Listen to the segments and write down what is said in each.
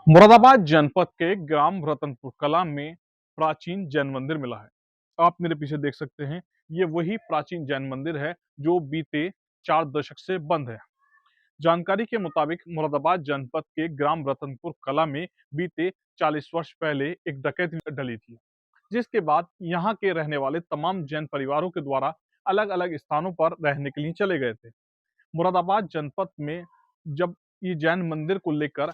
मुरादाबाद जनपद के ग्राम रतनपुर कला में प्राचीन जैन मंदिर मिला है। आप मेरे पीछे देख सकते हैं, ये वही प्राचीन जैन मंदिर है जो बीते 4 दशक से बंद है। जानकारी के मुताबिक मुरादाबाद जनपद के ग्राम रतनपुर कला में बीते 40 वर्ष पहले एक डकैती डली थी, जिसके बाद यहाँ के रहने वाले तमाम जैन परिवारों के द्वारा अलग अलग स्थानों पर रहने के लिए चले गए थे। मुरादाबाद जनपद में जब ये जैन मंदिर को लेकर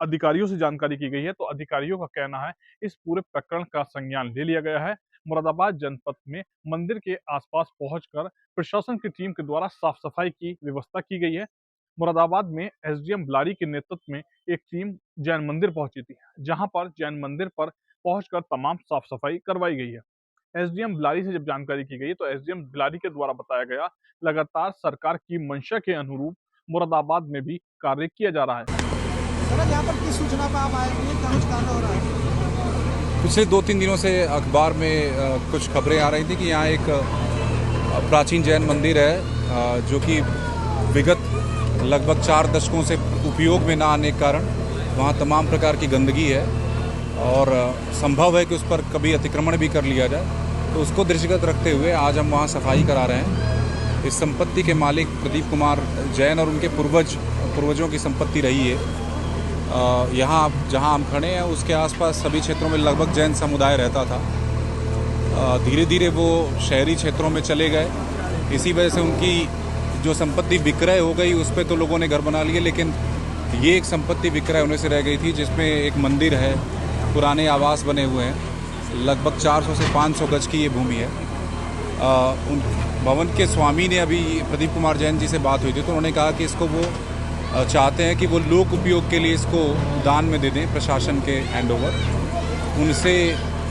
अधिकारियों से जानकारी की गई है, तो अधिकारियों का कहना है इस पूरे प्रकरण का संज्ञान ले लिया गया है। मुरादाबाद जनपद में मंदिर के आसपास पहुंचकर प्रशासन की टीम के द्वारा साफ सफाई की व्यवस्था की गई है। मुरादाबाद में एसडीएम ब्लारी के नेतृत्व में एक टीम जैन मंदिर पहुंची थी, जहां पर जैन मंदिर पर पहुंचकर तमाम साफ सफाई करवाई गई है। एसडीएम ब्लारी से जब जानकारी की गई तो एसडीएम ब्लारी के द्वारा बताया गया, लगातार सरकार की मंशा के अनुरूप मुरादाबाद में भी कार्य किया जा रहा है। सर, यहाँ पर किस सूचना पर आप आए हैं? क्या कुछ कार्य हो रहा है? पिछले 2-3 दिनों से अखबार में कुछ खबरें आ रही थी कि यहाँ एक प्राचीन जैन मंदिर है जो कि विगत लगभग 4 दशकों से उपयोग में ना आने के कारण वहाँ तमाम प्रकार की गंदगी है और संभव है कि उस पर कभी अतिक्रमण भी कर लिया जाए। तो उसको दृष्टिगत रखते हुए आज हम वहाँ सफाई करा रहे हैं। इस संपत्ति के मालिक प्रदीप कुमार जैन और उनके पूर्वजों की संपत्ति रही है। यहाँ जहाँ हम खड़े हैं उसके आसपास सभी क्षेत्रों में लगभग जैन समुदाय रहता था। धीरे धीरे वो शहरी क्षेत्रों में चले गए। इसी वजह से उनकी जो संपत्ति विक्रय हो गई उस पर तो लोगों ने घर बना लिए, लेकिन ये एक संपत्ति विक्रय होने से रह गई थी जिसमें एक मंदिर है, पुराने आवास बने हुए हैं। लगभग 400 से 500 गज की ये भूमि है। उन भवन के स्वामी ने अभी प्रदीप कुमार जैन जी से बात हुई थी, तो उन्होंने कहा कि इसको वो चाहते हैं कि वो लोक उपयोग के लिए इसको दान में दे दें प्रशासन के हैंडओवर। उनसे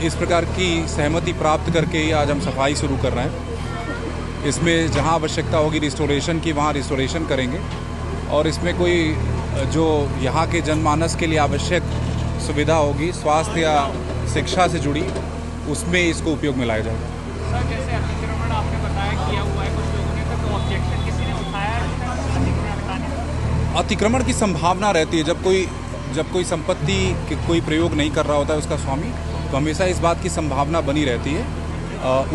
इस प्रकार की सहमति प्राप्त करके ही आज हम सफाई शुरू कर रहे हैं। इसमें जहां आवश्यकता होगी रिस्टोरेशन की वहां रिस्टोरेशन करेंगे और इसमें कोई जो यहाँ के जनमानस के लिए आवश्यक सुविधा होगी स्वास्थ्य या शिक्षा से जुड़ी, उसमें इसको उपयोग में लाया जाएगा। सर, जैसे अतिक्रमण आपने बताया किया हुआ है कुछ लोगों ने, तो ऑब्जेक्शन किसी ने उठाया है अतिक्रमण हटाने? अतिक्रमण की संभावना रहती है जब कोई संपत्ति कोई प्रयोग नहीं कर रहा होता है उसका स्वामी, तो हमेशा इस बात की संभावना बनी रहती है।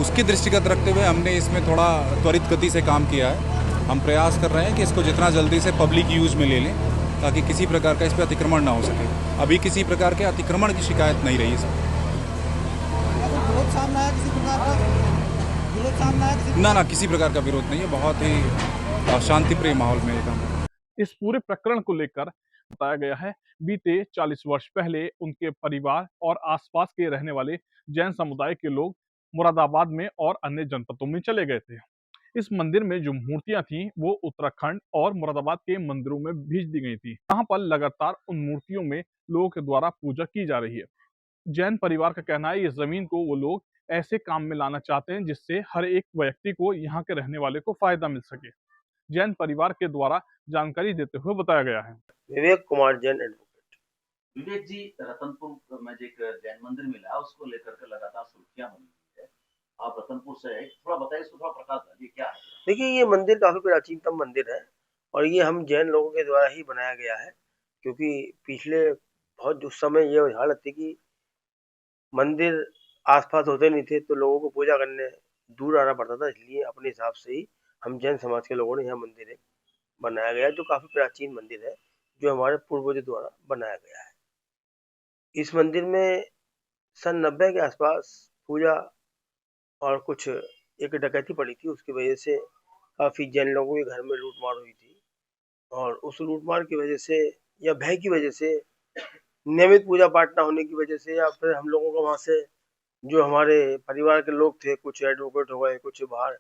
उसके दृष्टिगत रखते हुए हमने इसमें थोड़ा त्वरित गति से काम किया है। हम प्रयास कर रहे हैं कि इसको जितना जल्दी से पब्लिक यूज में ले लें ताकि किसी प्रकार का इस पर अतिक्रमण ना हो सके। अभी किसी प्रकार के अतिक्रमण की शिकायत नहीं रही है सर। विरोध सामने आया किसी प्रकार का? विरोध सामने आया किसी? ना किसी प्रकार का विरोध नहीं है। बहुत ही शांतिप्रिय माहौल में ये काम। इस पूरे प्रकरण को लेकर बताया गया है, बीते 40 वर्ष पहले उनके परिवार और आसपास के रहने वाले जैन समुदाय के लोग मुरादाबाद में और अन्य जनपदों में चले गए थे। इस मंदिर में जो मूर्तियां थीं वो उत्तराखंड और मुरादाबाद के मंदिरों में भेज दी गई थी। यहाँ पर लगातार उन मूर्तियों में लोगों के द्वारा पूजा की जा रही है। जैन परिवार का कहना है, ये जमीन को वो लोग ऐसे काम में लाना चाहते हैं जिससे हर एक व्यक्ति को, यहाँ के रहने वाले को फायदा मिल सके। जैन परिवार के द्वारा जानकारी देते हुए बताया गया है। विवेक कुमार जैन एडवोकेट। विवेक जी, रतनपुर में जो एक जैन मंदिर मिला है उसको लेकर के लगातार सुर्खियां बनी हुई है। आप रतनपुर से है, थोड़ा बताइए, इसको थोड़ा प्रकाश डालिए, क्या है? देखिए, ये मंदिर काफी प्राचीनतम मंदिर है और ये हम जैन लोगों के द्वारा ही बनाया गया है, क्योंकि पिछले बहुत उस समय ये हालत थी कि मंदिर आसपास होते नहीं थे तो लोगों को पूजा करने दूर आना पड़ता था। इसलिए अपने हिसाब से ही हम जैन समाज के लोगों ने यह मंदिर एक बनाया गया, जो काफी प्राचीन मंदिर है, जो हमारे पूर्वजों द्वारा बनाया गया है। इस मंदिर में सन 90 के आसपास पूजा और कुछ एक डकैती पड़ी थी, उसकी वजह से काफी जैन लोगों के घर में लूटमार हुई थी और उस लूटमार की वजह से या भय की वजह से, नियमित पूजा पाठ ना होने की वजह से, या फिर हम लोगों को वहां से जो हमारे परिवार के लोग थे, कुछ एडवोकेट हो गए, कुछ बाहर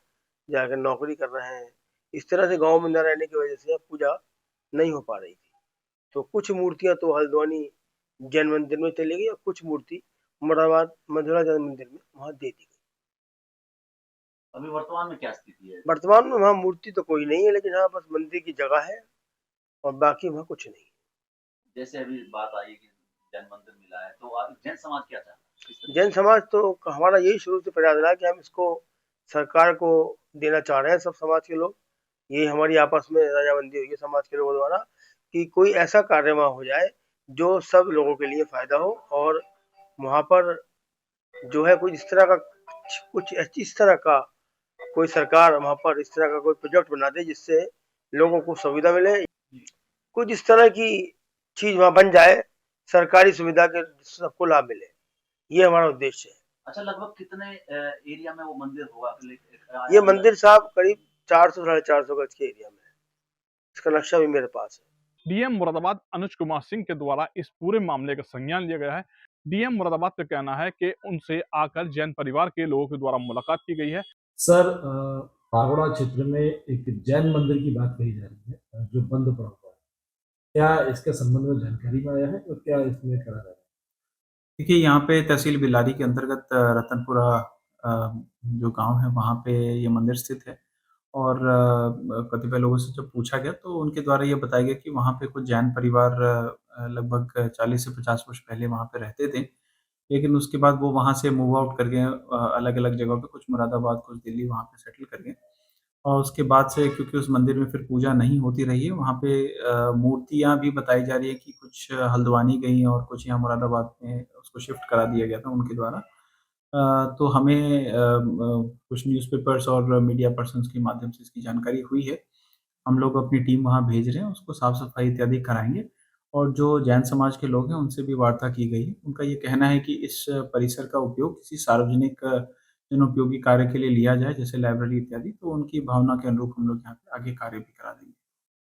जाकर नौकरी कर रहे हैं, इस तरह से गांव में न रहने की वजह से पूजा नहीं हो पा रही थी। तो कुछ मूर्तियां तो हल्द्वानी जैन मंदिर में चली गई और कुछ मूर्ति मुरादाबाद मधुरा जैन मंदिर में वहां दे दी गई। अभी वर्तमान में क्या स्थिति है? वर्तमान में वहाँ मूर्ति तो कोई नहीं है, लेकिन हाँ बस मंदिर की जगह है और बाकी वहाँ कुछ नहीं। जैसे अभी बात आई है कि जैन मंदिर मिला है, तो आप जैन समाज क्या चाहता है? जैन समाज तो हमारा यही शुरू से प्रयास रहा कि हम इसको सरकार को देना चाह रहे हैं, सब समाज के लोग। ये हमारी आपस में रजामंदी हुई है समाज के लोगों द्वारा कि कोई ऐसा कार्य वहाँ हो जाए जो सब लोगों के लिए फ़ायदा हो और वहाँ पर जो है कुछ इस तरह का कोई सरकार वहाँ पर इस तरह का कोई प्रोजेक्ट बना दे जिससे लोगों को सुविधा मिले। कुछ इस तरह की चीज़ वहाँ बन जाए, सरकारी सुविधा के सबको लाभ मिले। ये हमारा उद्देश्य है। अच्छा, लगभग कितने एरिया में वो मंदिर होगा? ये मंदिर साहब करीब 400 साढ़े 400 गज के एरिया में है। इसका नक्शा भी मेरे पास है। डीएम मुरादाबाद अनुज कुमार सिंह के द्वारा इस पूरे मामले का संज्ञान लिया गया है। डीएम मुरादाबाद का कहना है कि उनसे आकर जैन परिवार के लोगों के द्वारा मुलाकात की गई है। सर, पागोड़ा क्षेत्र में एक जैन मंदिर की बात कही जा रही है, जो बंद पड़ा हुआ है। क्या इसके संबंध में जानकारी में आया है और क्या इसमें करा जा रहा है? देखिए, यहाँ पे तहसील बिलारी के अंतर्गत रतनपुरा जो गाँव है वहाँ पे ये मंदिर स्थित है और कतिपय लोगों से जब पूछा गया तो उनके द्वारा ये बताया गया कि वहाँ पे कुछ जैन परिवार लगभग 40 से 50 वर्ष पहले वहाँ पे रहते थे। लेकिन उसके बाद वो वहाँ से मूव आउट कर गए, अलग-अलग जगहों पे, कुछ मुरादाबाद, कुछ दिल्ली, वहाँ पे सेटल कर गए। और उसके बाद से क्योंकि उस मंदिर में फिर पूजा नहीं होती रही है, वहाँ पे मूर्तियाँ भी बताई जा रही है कि कुछ हल्द्वानी गईं और कुछ यहाँ मुरादाबाद में उसको शिफ्ट करा दिया गया था उनके द्वारा। तो हमें कुछ न्यूज़पेपर्स और मीडिया पर्सन्स के माध्यम से इसकी जानकारी हुई है। हम लोग अपनी टीम वहाँ भेज रहे हैं, उसको साफ-सफाई इत्यादि कराएँगे और जो जैन समाज के लोग हैं, उनसे भी वार्ता की गई है। उनका ये कहना है कि इस परिसर का उपयोग किसी सार्वजनिक जनोपयोगी कार्य के लिए लिया जाए, जैसे लाइब्रेरी इत्यादि, तो उनकी भावना के अनुरूप हम लोग यहाँ पे आगे कार्य भी करा देंगे।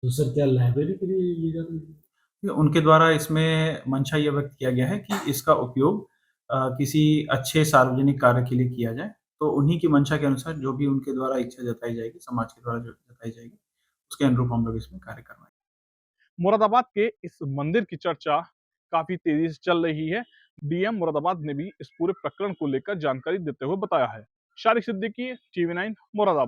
तो सर, क्या लाइब्रेरी के लिए ये जा रही है? उनके द्वारा इसमें मंशा ये व्यक्त किया गया है कि इसका उपयोग किसी अच्छे सार्वजनिक कार्य के लिए किया जाए, तो उन्हीं की मंशा के अनुसार जो भी उनके द्वारा इच्छा जताई जाएगी, समाज के द्वारा जो जताई जाएगी, उसके अनुरूप हम लोग इसमें कार्य करवाएँगे। मुरादाबाद के इस मंदिर की चर्चा काफी तेजी से चल रही है। डीएम मुरादाबाद ने भी इस पूरे प्रकरण को लेकर जानकारी देते हुए बताया है। शारिक सिद्दीकी, टीवी 9 मुरादाबाद।